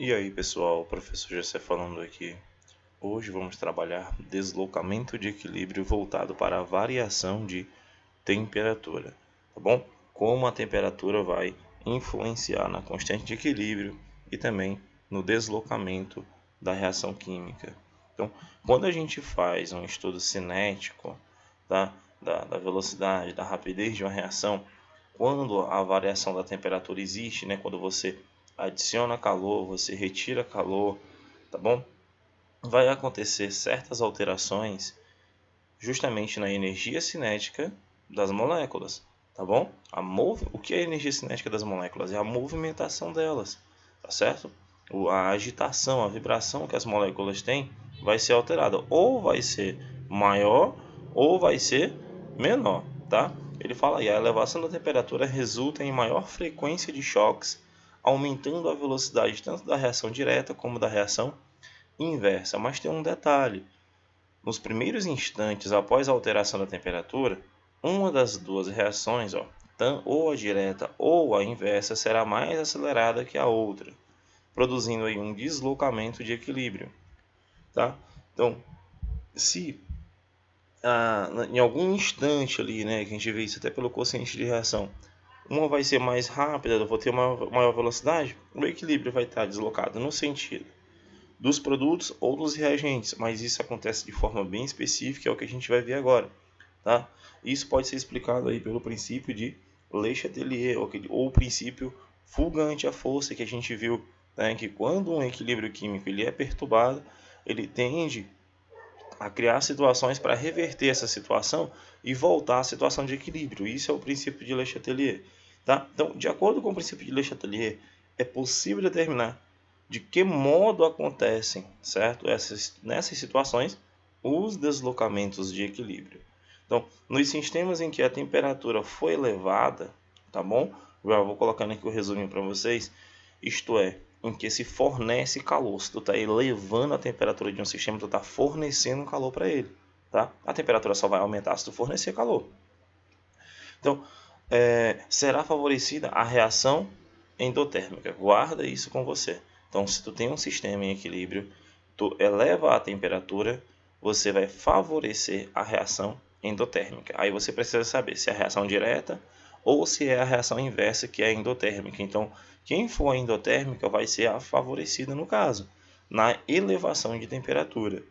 E aí pessoal, o professor José falando aqui. Hoje vamos trabalhar deslocamento de equilíbrio voltado para a variação de temperatura, tá bom? Como a temperatura vai influenciar na constante de equilíbrio e também no deslocamento da reação química. Então, quando a gente faz um estudo cinético, tá? da velocidade, da rapidez de uma reação, quando a variação da temperatura existe, né? Quando você adiciona calor, você retira calor, tá bom? Vai acontecer certas alterações justamente na energia cinética das moléculas, tá bom? O que é a energia cinética das moléculas? É a movimentação delas, tá certo? A agitação, a vibração que as moléculas têm vai ser alterada, ou vai ser maior ou vai ser menor, tá? Ele fala aí, a elevação da temperatura resulta em maior frequência de choques, aumentando a velocidade tanto da reação direta como da reação inversa. Mas tem um detalhe: nos primeiros instantes após a alteração da temperatura, uma das duas reações, ou a direta ou a inversa, será mais acelerada que a outra, produzindo aí um deslocamento de equilíbrio, tá? Então, se em algum instante ali, né, que a gente vê isso até pelo quociente de reação, uma vai ser mais rápida, eu vou ter uma maior velocidade, o equilíbrio vai estar deslocado no sentido dos produtos ou dos reagentes, mas isso acontece de forma bem específica, é o que a gente vai ver agora, tá? Isso pode ser explicado aí pelo princípio de Le Chatelier, ou o princípio fuga ante a força, que a gente viu, né, que quando um equilíbrio químico ele é perturbado, ele tende a criar situações para reverter essa situação e voltar à situação de equilíbrio. Isso é o princípio de Le Chatelier, tá? Então, de acordo com o princípio de Le Chatelier, é possível determinar de que modo acontecem, certo? Nessas situações, os deslocamentos de equilíbrio. Então, nos sistemas em que a temperatura foi elevada, tá bom? Já vou colocando aqui o resumo para vocês. Isto é, em que se fornece calor. Se tu está elevando a temperatura de um sistema, tu está fornecendo calor para ele, tá? A temperatura só vai aumentar se tu fornecer calor. Então, será favorecida a reação endotérmica. Guarda isso com você. Então, se tu tem um sistema em equilíbrio, tu eleva a temperatura, você vai favorecer a reação endotérmica. Aí você precisa saber se é a reação direta ou se é a reação inversa, que é a endotérmica. Então, quem for a endotérmica vai ser a favorecida no caso, na elevação de temperatura.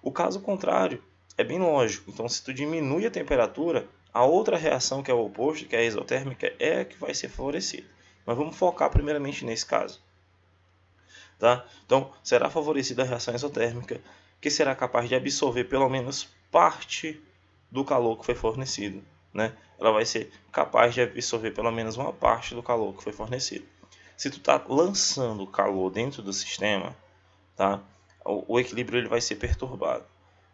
O caso contrário é bem lógico. Então, se tu diminui a temperatura, a outra reação, que é o oposto, que é a exotérmica, é a que vai ser favorecida. Mas vamos focar primeiramente nesse caso, tá? Então, será favorecida a reação exotérmica, que será capaz de absorver pelo menos parte do calor que foi fornecido, né? Ela vai ser capaz de absorver pelo menos uma parte do calor que foi fornecido. Se tu está lançando calor dentro do sistema, tá? O equilíbrio ele vai ser perturbado.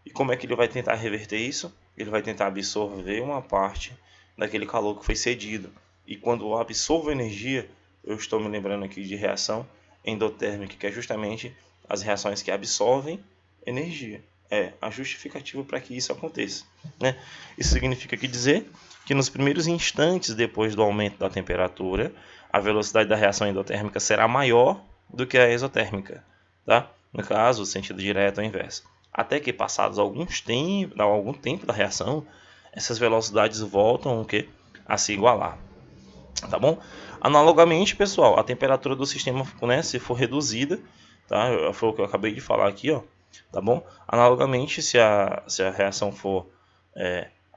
E como é que ele vai tentar reverter isso? Ele vai tentar absorver uma parte daquele calor que foi cedido. E quando eu absorvo energia, eu estou me lembrando aqui de reação endotérmica, que é justamente as reações que absorvem energia. É a justificativa para que isso aconteça, né? Isso significa dizer que nos primeiros instantes depois do aumento da temperatura, a velocidade da reação endotérmica será maior do que a exotérmica, tá? No caso, o sentido direto ou inverso. Até que passados algum tempo da reação, essas velocidades voltam a se igualar, tá bom? Analogamente, pessoal, a temperatura do sistema, né, se for reduzida, tá? Foi o que eu acabei de falar aqui, ó, tá bom? Analogamente, se a reação for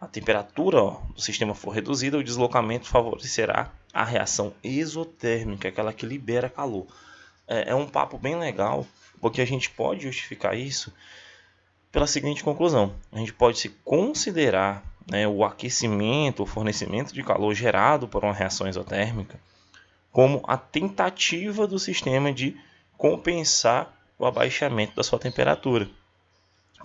a temperatura do sistema for reduzida, o deslocamento favorecerá a reação exotérmica, aquela que libera calor. É um papo bem legal, porque a gente pode justificar isso pela seguinte conclusão: a gente pode se considerar, né, o aquecimento, o fornecimento de calor gerado por uma reação exotérmica como a tentativa do sistema de compensar o abaixamento da sua temperatura.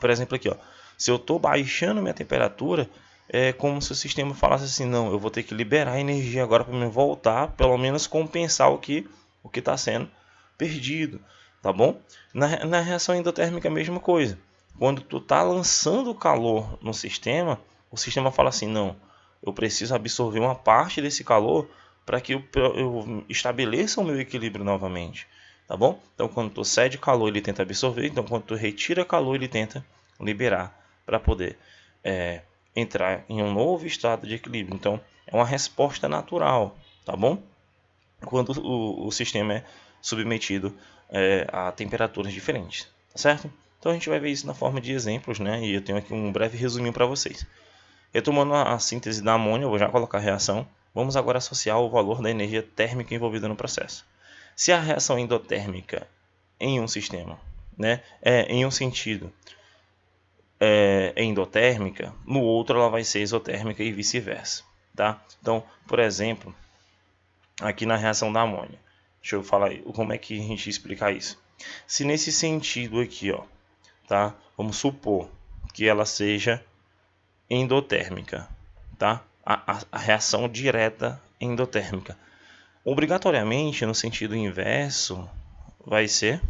Por exemplo, aqui, ó, se eu estou baixando minha temperatura, é como se o sistema falasse assim: não, eu vou ter que liberar energia agora para me voltar, pelo menos compensar o que está sendo perdido, tá bom? Na reação endotérmica é a mesma coisa. Quando tu está lançando calor no sistema, o sistema fala assim: não, eu preciso absorver uma parte desse calor para que eu estabeleça o meu equilíbrio novamente, tá bom? Então, quando tu cede calor, ele tenta absorver. Então, quando tu retira calor, ele tenta liberar para poder entrar em um novo estado de equilíbrio. Então, é uma resposta natural, tá bom? Quando o sistema é submetido a temperaturas diferentes, tá certo? Então, a gente vai ver isso na forma de exemplos, né? E eu tenho aqui um breve resuminho para vocês. Retomando a síntese da amônia, eu vou já colocar a reação. Vamos agora associar o valor da energia térmica envolvida no processo. Se a reação endotérmica em um sistema, né, em um sentido endotérmica, no outro ela vai ser exotérmica e vice-versa, tá? Então, por exemplo, aqui na reação da amônia, deixa eu falar aí, como é que a gente explicar isso. Se nesse sentido aqui, ó, tá? Vamos supor que ela seja endotérmica, tá? A reação direta endotérmica. Obrigatoriamente, no sentido inverso, vai ser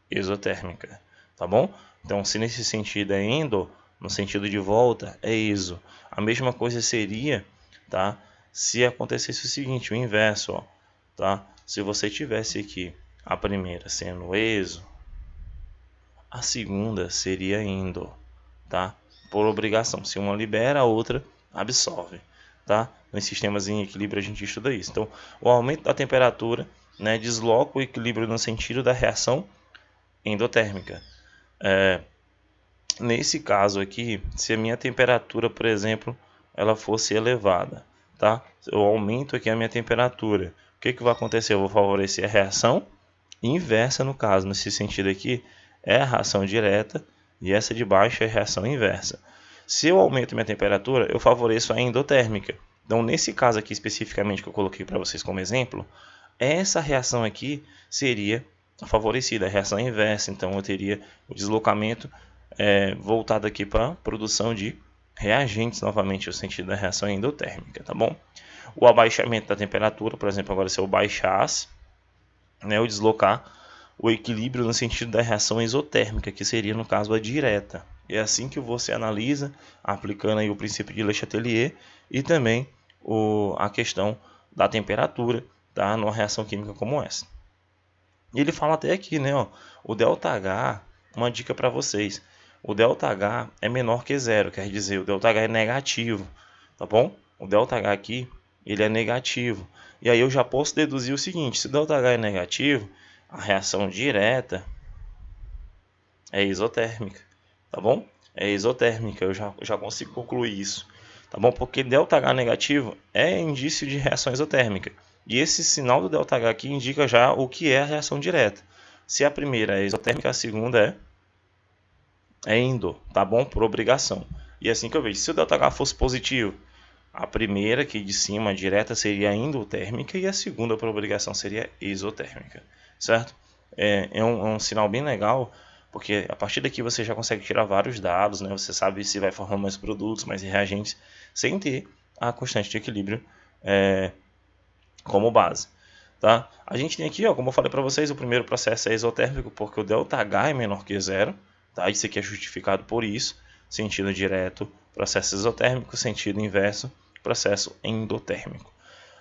exotérmica, tá bom? Então, se nesse sentido é endo, no sentido de volta é exo. A mesma coisa seria, tá? Se acontecesse o seguinte, o inverso, ó, tá? Se você tivesse aqui a primeira sendo exo, a segunda seria endo, tá? Por obrigação, se uma libera, a outra absorve, tá? Nos sistemas em equilíbrio a gente estuda isso. Então, o aumento da temperatura, né, desloca o equilíbrio no sentido da reação endotérmica. Nesse caso aqui, se a minha temperatura, por exemplo, ela fosse elevada, tá? Eu aumento aqui a minha temperatura. O que vai acontecer? Eu vou favorecer a reação inversa no caso. Nesse sentido aqui, é a reação direta e essa de baixo é a reação inversa. Se eu aumento minha temperatura, eu favoreço a endotérmica. Então, nesse caso aqui especificamente que eu coloquei para vocês como exemplo, essa reação aqui seria favorecida, a reação inversa. Então, eu teria o deslocamento voltado aqui para a produção de reagentes, novamente, no sentido da reação endotérmica, tá bom? O abaixamento da temperatura, por exemplo, agora se eu baixasse, né, eu deslocar o equilíbrio no sentido da reação exotérmica, que seria, no caso, a direta. É assim que você analisa, aplicando aí o princípio de Le Chatelier e também a questão da temperatura, tá, numa reação química como essa. E ele fala até aqui, né, ó, o ΔH, uma dica para vocês, o ΔH é menor que zero, quer dizer, o ΔH é negativo, tá bom? O ΔH aqui, ele é negativo. E aí eu já posso deduzir o seguinte, se o ΔH é negativo, a reação direta é exotérmica, tá bom? É exotérmica, eu já consigo concluir isso, tá bom? Porque ΔH negativo é indício de reação exotérmica. E esse sinal do ΔH aqui indica já o que é a reação direta. Se a primeira é exotérmica, a segunda é endo, tá bom? Por obrigação. E assim que eu vejo, se o ΔH fosse positivo, a primeira aqui de cima, a direta, seria endotérmica e a segunda por obrigação seria exotérmica, certo? É um sinal bem legal, porque a partir daqui você já consegue tirar vários dados, né? Você sabe se vai formar mais produtos, mais reagentes, sem ter a constante de equilíbrio como base. Tá? A gente tem aqui, ó, como eu falei para vocês, o primeiro processo é exotérmico, porque o ΔH é menor que zero. Tá? Isso aqui é justificado por isso. Sentido direto, processo exotérmico. Sentido inverso, processo endotérmico.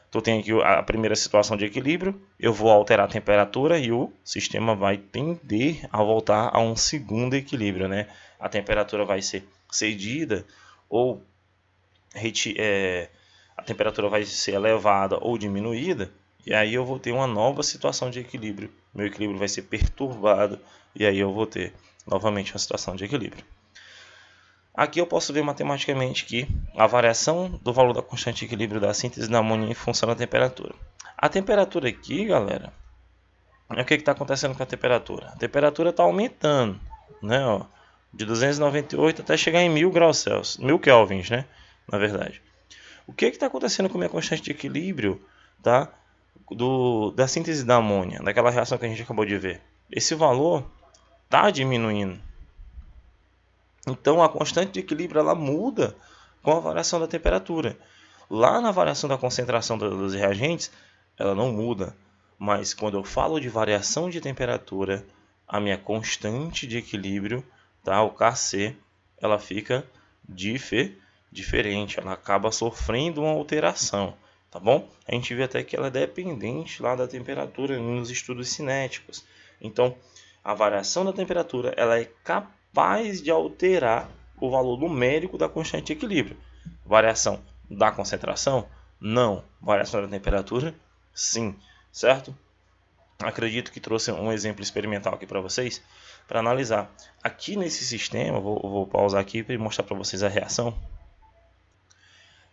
Então tem aqui a primeira situação de equilíbrio. Eu vou alterar a temperatura e o sistema vai tender a voltar a um segundo equilíbrio. Né? A temperatura vai ser cedida ou a temperatura vai ser elevada ou diminuída. E aí eu vou ter uma nova situação de equilíbrio. Meu equilíbrio vai ser perturbado e aí eu vou ter novamente uma situação de equilíbrio. Aqui eu posso ver matematicamente que a variação do valor da constante de equilíbrio da síntese da amônia em função da temperatura. A temperatura aqui, galera, o que está acontecendo com a temperatura? A temperatura está aumentando, né? Ó, de 298 até chegar em 1000 graus Celsius, 1000 kelvins, né? Na verdade. O que está acontecendo com a minha constante de equilíbrio, tá? Da síntese da amônia, daquela reação que a gente acabou de ver? Esse valor está diminuindo. Então a constante de equilíbrio ela muda com a variação da temperatura. Lá na variação da concentração dos reagentes, ela não muda. Mas quando eu falo de variação de temperatura, a minha constante de equilíbrio, tá? O Kc, ela fica diferente. Ela acaba sofrendo uma alteração. tá bom? A gente vê até que ela é dependente lá da temperatura nos estudos cinéticos. Então, a variação da temperatura ela é capaz de alterar o valor numérico da constante de equilíbrio. Variação da concentração? Não. Variação da temperatura? Sim. Certo? Acredito que trouxe um exemplo experimental aqui para vocês, para analisar. Aqui nesse sistema, vou pausar aqui para mostrar para vocês a reação.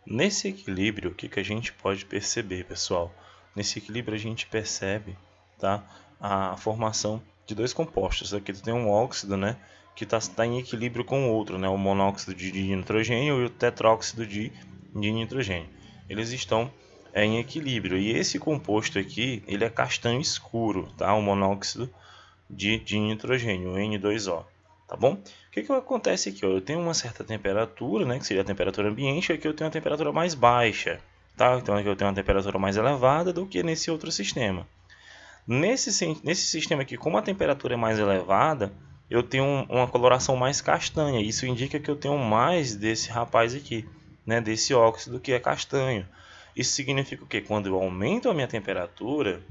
Nesse equilíbrio, o que a gente pode perceber, pessoal? Nesse equilíbrio a gente percebe, tá, a formação de dois compostos. Aqui tem um óxido, né, que está em equilíbrio com o outro, né, o monóxido de nitrogênio e o tetróxido de nitrogênio. Eles estão em equilíbrio, e esse composto aqui ele é castanho escuro, tá? O monóxido de nitrogênio, o N2O, tá bom? O que acontece aqui? Ó? Eu tenho uma certa temperatura, né, que seria a temperatura ambiente, e aqui eu tenho uma temperatura mais baixa, tá? Então aqui eu tenho uma temperatura mais elevada do que nesse outro sistema. Nesse sistema aqui, como a temperatura é mais elevada, eu tenho uma coloração mais castanha. Isso indica que eu tenho mais desse rapaz aqui, né, desse óxido que é castanho. Isso significa o quê? Quando eu aumento a minha temperatura,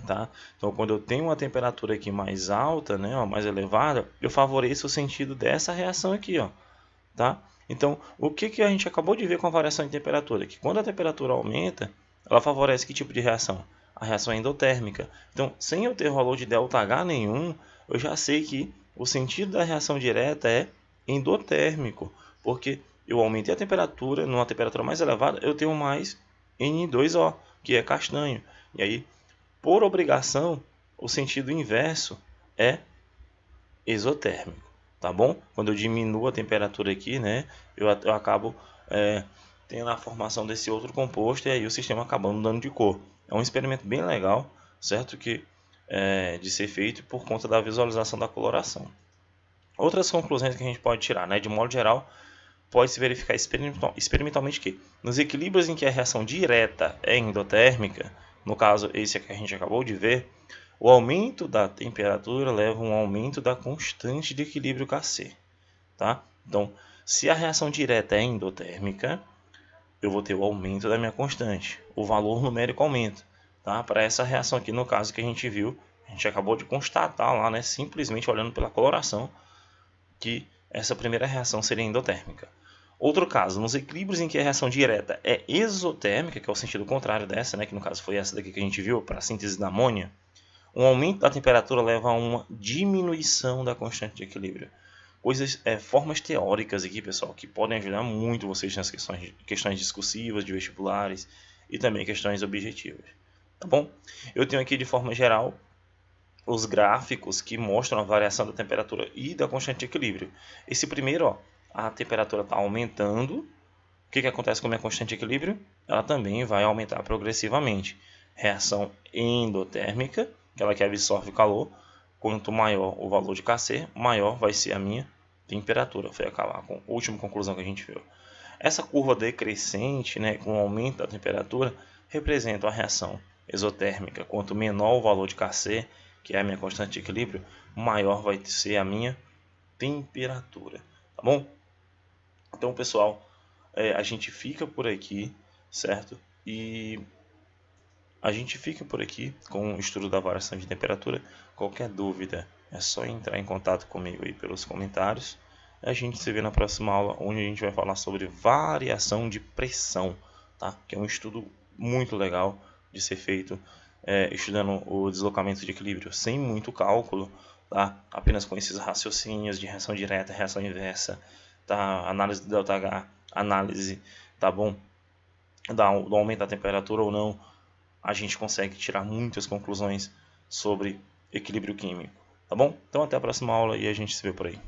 tá? Então, quando eu tenho uma temperatura aqui mais alta, né, ó, mais elevada, eu favoreço o sentido dessa reação aqui, ó, tá? Então, o que a gente acabou de ver com a variação de temperatura? Que quando a temperatura aumenta, ela favorece que tipo de reação? A reação endotérmica. Então, sem eu ter valor de ΔH nenhum, eu já sei que o sentido da reação direta é endotérmico, porque eu aumentei a temperatura, numa temperatura mais elevada, eu tenho mais N2O, que é castanho. E aí, por obrigação, o sentido inverso é exotérmico, tá bom? Quando eu diminuo a temperatura aqui, né, eu acabo tendo a formação desse outro composto e aí o sistema acaba mudando de cor. É um experimento bem legal, certo? Que de ser feito por conta da visualização da coloração. Outras conclusões que a gente pode tirar, né? De modo geral, pode-se verificar experimentalmente que nos equilíbrios em que a reação direta é endotérmica, no caso esse que a gente acabou de ver, o aumento da temperatura leva a um aumento da constante de equilíbrio Kc. Tá? Então, se a reação direta é endotérmica, eu vou ter o aumento da minha constante. O valor numérico aumenta. Tá? Para essa reação aqui, no caso que a gente viu, a gente acabou de constatar lá, né, simplesmente olhando pela coloração, que essa primeira reação seria endotérmica. Outro caso, nos equilíbrios em que a reação direta é exotérmica, que é o sentido contrário dessa, né, que no caso foi essa daqui que a gente viu, para a síntese da amônia, um aumento da temperatura leva a uma diminuição da constante de equilíbrio. Formas teóricas aqui, pessoal, que podem ajudar muito vocês nas questões discursivas de vestibulares e também questões objetivas. Tá bom? Eu tenho aqui de forma geral os gráficos que mostram a variação da temperatura e da constante de equilíbrio. Esse primeiro, ó, a temperatura está aumentando. O que acontece com a minha constante de equilíbrio? Ela também vai aumentar progressivamente. Reação endotérmica, aquela que absorve calor. Quanto maior o valor de Kc, maior vai ser a minha temperatura. Foi a última conclusão que a gente viu. Essa curva decrescente, né, com o aumento da temperatura, representa a reação exotérmica. Quanto menor o valor de Kc, que é a minha constante de equilíbrio, maior vai ser a minha temperatura. Tá bom? Então, pessoal, a gente fica por aqui, certo? E a gente fica por aqui com o estudo da variação de temperatura. Qualquer dúvida é só entrar em contato comigo aí pelos comentários. A gente se vê na próxima aula, onde a gente vai falar sobre variação de pressão, tá? Que é um estudo muito legal de ser feito, estudando o deslocamento de equilíbrio sem muito cálculo, tá? Apenas com esses raciocínios de reação direta, reação inversa, tá? Análise do ΔH, análise, tá bom? Do aumento da temperatura ou não, a gente consegue tirar muitas conclusões sobre equilíbrio químico, tá bom? Então até a próxima aula e a gente se vê por aí.